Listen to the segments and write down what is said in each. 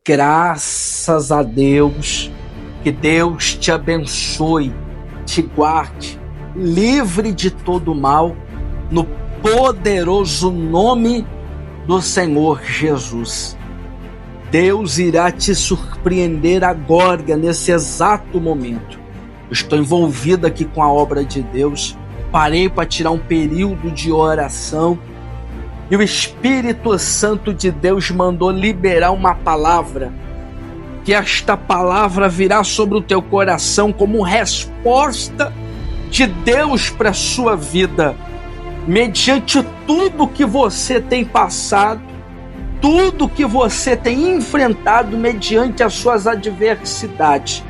Graças a Deus, que Deus te abençoe, te guarde, livre de todo mal, no poderoso nome do Senhor Jesus. Deus irá te surpreender agora, nesse exato momento. Eu estou envolvido aqui com a obra de Deus, parei para tirar um período de oração, e o Espírito Santo de Deus mandou liberar uma palavra, que esta palavra virá sobre o teu coração como resposta de Deus para a sua vida, mediante tudo que você tem passado, tudo que você tem enfrentado mediante as suas adversidades.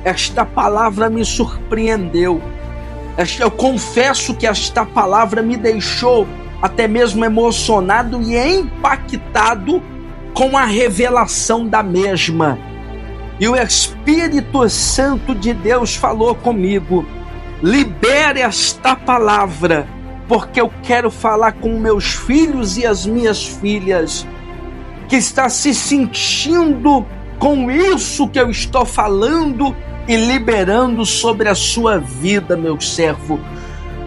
Esta palavra me surpreendeu. Eu confesso que esta palavra me deixou até mesmo emocionado e impactado com a revelação da mesma. E o Espírito Santo de Deus falou comigo: libere esta palavra, porque eu quero falar com meus filhos e as minhas filhas, que está se sentindo com isso que eu estou falando e liberando sobre a sua vida, meu servo.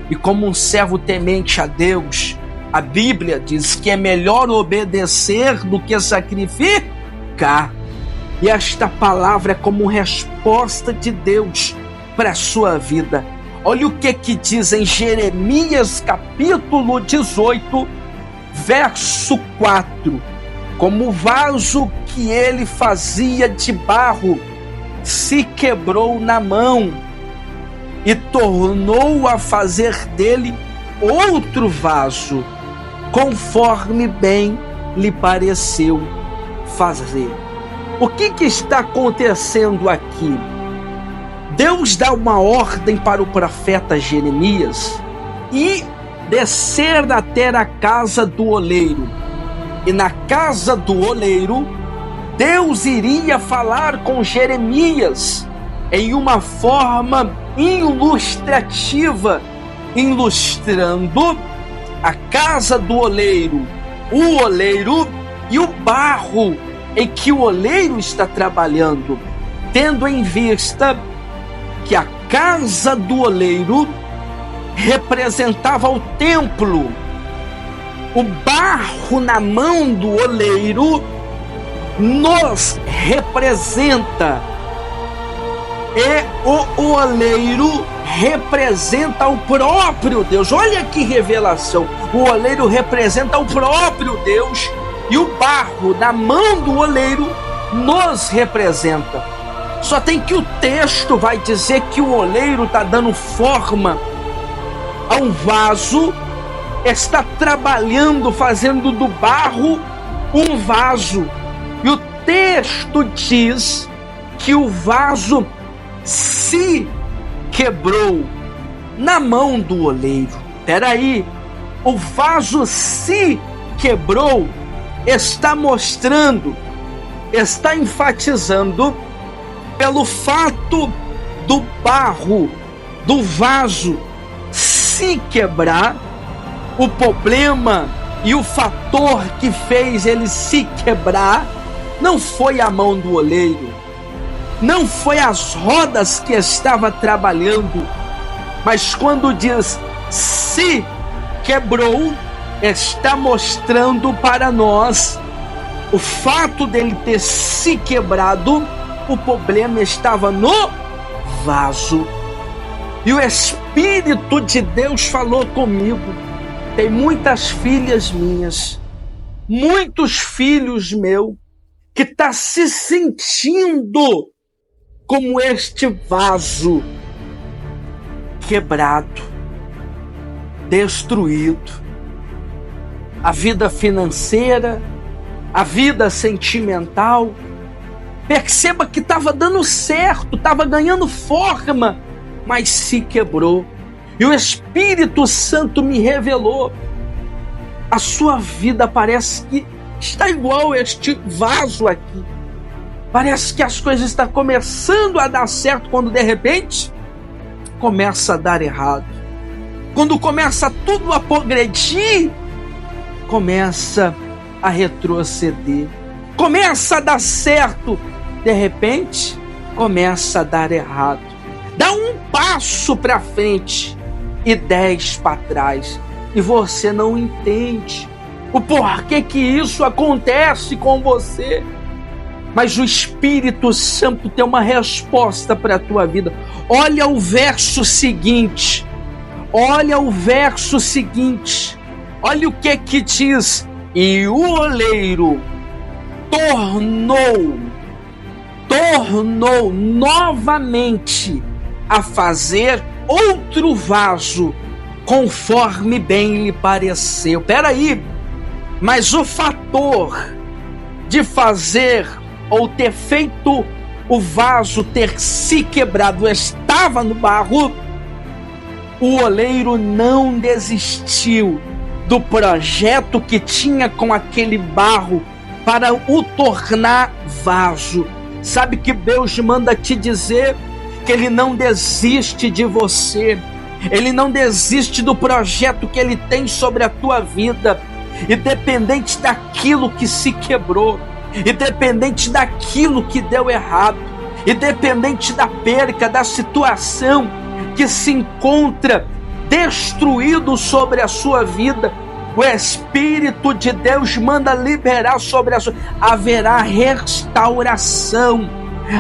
E como um servo temente a Deus, a Bíblia diz que é melhor obedecer do que sacrificar. E esta palavra é como resposta de Deus para a sua vida. Olha o que diz em Jeremias capítulo 18, verso 4. Como o vaso que ele fazia de barro se quebrou na mão, e tornou a fazer dele outro vaso, conforme bem lhe pareceu fazer. O que está acontecendo aqui? Deus dá uma ordem para o profeta Jeremias e descer até a casa do oleiro. E na casa do oleiro, Deus iria falar com Jeremias em uma forma ilustrativa, ilustrando a casa do oleiro, o oleiro e o barro em que o oleiro está trabalhando, tendo em vista que a casa do oleiro representava o templo, o barro na mão do oleiro nos representa, e o oleiro representa o próprio Deus. Olha que revelação! O oleiro representa o próprio Deus e o barro na mão do oleiro nos representa. Só tem que o texto vai dizer que o oleiro está dando forma a um vaso, está trabalhando, fazendo do barro um vaso. E o texto diz que o vaso se quebrou na mão do oleiro. Peraí, o vaso se quebrou está mostrando, está enfatizando pelo fato do barro, do vaso se quebrar. O problema e o fator que fez ele se quebrar não foi a mão do oleiro, não foi as rodas que estava trabalhando, mas quando diz se quebrou, está mostrando para nós o fato dele ter se quebrado. O problema estava no vaso. E o Espírito de Deus falou comigo: tem muitas filhas minhas, muitos filhos meus, que está se sentindo como este vaso quebrado, destruído. A vida financeira, a vida sentimental, perceba que estava dando certo, estava ganhando forma, mas se quebrou. E o Espírito Santo me revelou: a sua vida parece que está igual este vaso aqui. Parece que as coisas estão começando a dar certo, quando de repente começa a dar errado. Quando começa tudo a progredir, começa a retroceder. começa a dar certo, de repente começa a dar errado. Dá um passo para frente e 10 para trás, e você não entende o porquê que isso acontece com você. Mas o Espírito Santo tem uma resposta para a tua vida. Olha o verso seguinte. Olha o verso seguinte. Olha o que diz. E o oleiro tornou novamente a fazer outro vaso, conforme bem lhe pareceu. Peraí, mas o fator de fazer ou ter feito o vaso ter se quebrado estava no barro. O oleiro não desistiu do projeto que tinha com aquele barro para o tornar vaso. Sabe que Deus manda te dizer que Ele não desiste de você. Ele não desiste do projeto que Ele tem sobre a tua vida. Independente daquilo que se quebrou, independente daquilo que deu errado, independente da perca, da situação que se encontra destruído sobre a sua vida, o Espírito de Deus manda liberar sobre a sua... Haverá restauração,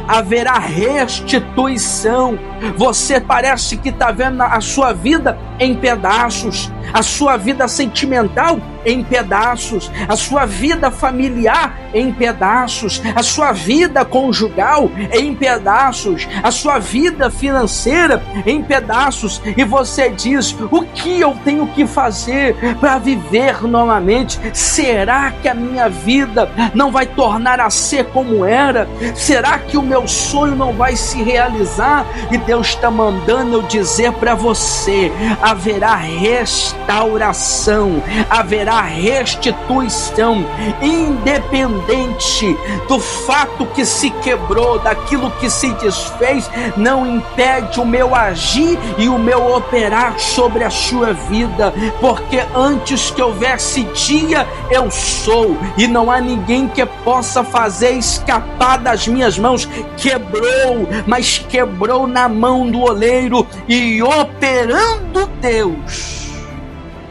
haverá restituição. Você parece que está vendo a sua vida em pedaços, a sua vida sentimental em pedaços, a sua vida familiar em pedaços, a sua vida conjugal em pedaços, a sua vida financeira em pedaços, e você diz: o que eu tenho que fazer para viver novamente? Será que a minha vida não vai tornar a ser como era? Será que o meu sonho não vai se realizar? E Deus está mandando eu dizer para você: haverá restauração, haverá restituição, independente do fato que se quebrou, daquilo que se desfez, não impede o meu agir e o meu operar sobre a sua vida, porque antes que houvesse dia, eu sou, e não há ninguém que possa fazer escapar das minhas mãos. Quebrou, mas quebrou na mão do oleiro, e operando Deus,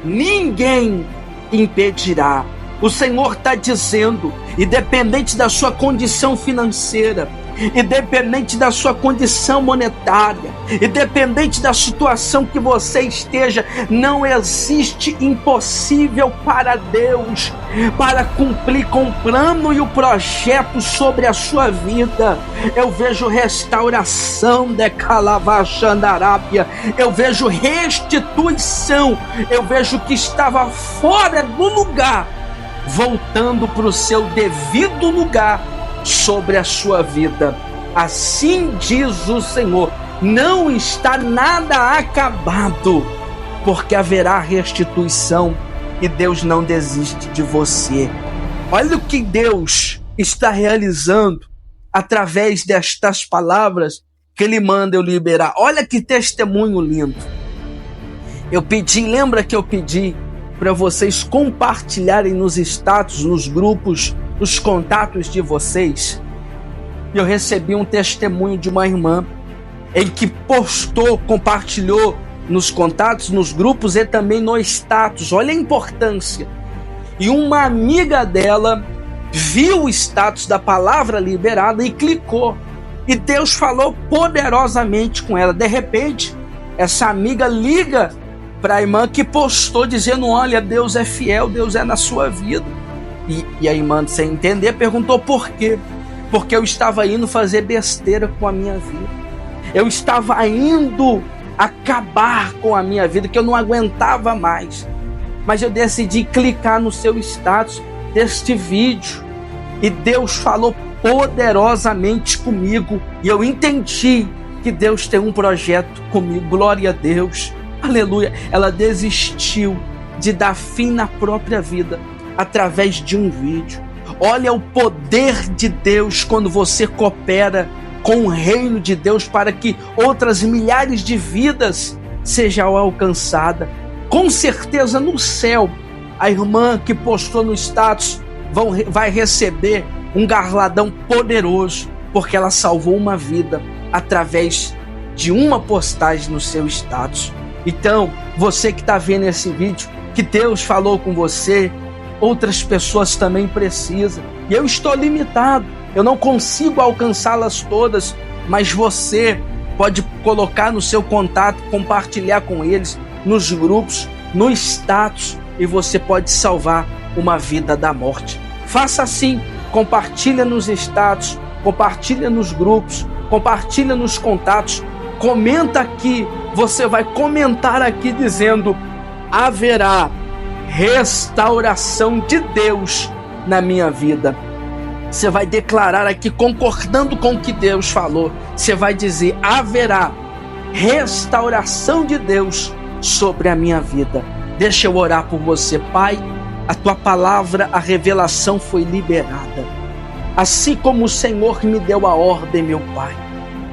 ninguém impedirá. O Senhor está dizendo, independente da sua condição financeira, independente da sua condição monetária, independente da situação que você esteja, não existe impossível para Deus, para cumprir com o plano e o projeto sobre a sua vida. Eu vejo restauração de Calavachandarápia, eu vejo restituição, eu vejo que estava fora do lugar, voltando para o seu devido lugar sobre a sua vida. Assim diz o Senhor: não está nada acabado, porque haverá restituição, e Deus não desiste de você. Olha o que Deus está realizando através destas palavras que Ele manda eu liberar. Olha que testemunho lindo. Eu pedi, lembra que eu pedi para vocês compartilharem nos status, nos grupos, os contatos de vocês? Eu recebi um testemunho de uma irmã em que postou, compartilhou nos contatos, nos grupos e também no status. Olha a importância. E uma amiga dela viu o status da palavra liberada e clicou, e Deus falou poderosamente com ela. De repente, essa amiga liga para a irmã que postou dizendo: olha, Deus é fiel, Deus é na sua vida. E a irmã, sem entender, perguntou por quê. Porque eu estava indo fazer besteira com a minha vida. Eu estava indo acabar com a minha vida, que eu não aguentava mais. Mas eu decidi clicar no seu status deste vídeo. E Deus falou poderosamente comigo. E eu entendi que Deus tem um projeto comigo. Glória a Deus. Aleluia. Ela desistiu de dar fim na própria vida através de um vídeo. Olha o poder de Deus quando você coopera com o reino de Deus para que outras milhares de vidas sejam alcançadas. Com certeza no céu, a irmã que postou no status vai receber um galardão poderoso, porque ela salvou uma vida através de uma postagem no seu status. Então, você que está vendo esse vídeo, que Deus falou com você, outras pessoas também precisam. E eu estou limitado, eu não consigo alcançá-las todas, mas você pode colocar no seu contato, compartilhar com eles, nos grupos, no status, e você pode salvar uma vida da morte. Faça assim, compartilha nos status, compartilha nos grupos, compartilha nos contatos, comenta aqui, você vai comentar aqui dizendo: haverá restauração de Deus na minha vida. Você vai declarar aqui, concordando com o que Deus falou, você vai dizer: haverá restauração de Deus sobre a minha vida. Deixa eu orar por você. Pai, a tua palavra, a revelação foi liberada. Assim como o Senhor me deu a ordem, meu Pai,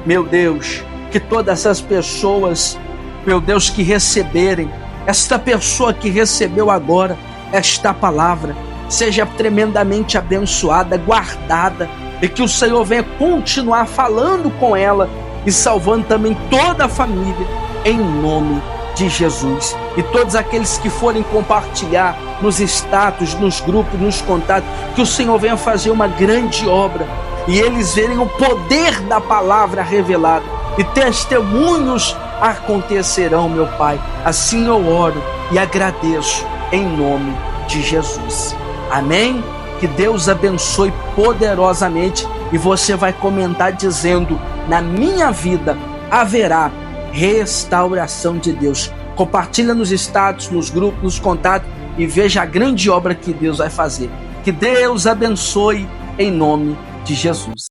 meu Deus, que todas essas pessoas, meu Deus, que receberem, esta pessoa que recebeu agora esta palavra, seja tremendamente abençoada, guardada, e que o Senhor venha continuar falando com ela e salvando também toda a família, em nome de Jesus. E todos aqueles que forem compartilhar nos status, nos grupos, nos contatos, que o Senhor venha fazer uma grande obra e eles verem o poder da palavra revelada e testemunhos acontecerão, meu Pai. Assim eu oro e agradeço em nome de Jesus. Amém? Que Deus abençoe poderosamente, e você vai comentar dizendo: na minha vida haverá restauração de Deus. Compartilha nos status, nos grupos, nos contatos, e veja a grande obra que Deus vai fazer. Que Deus abençoe em nome de Jesus.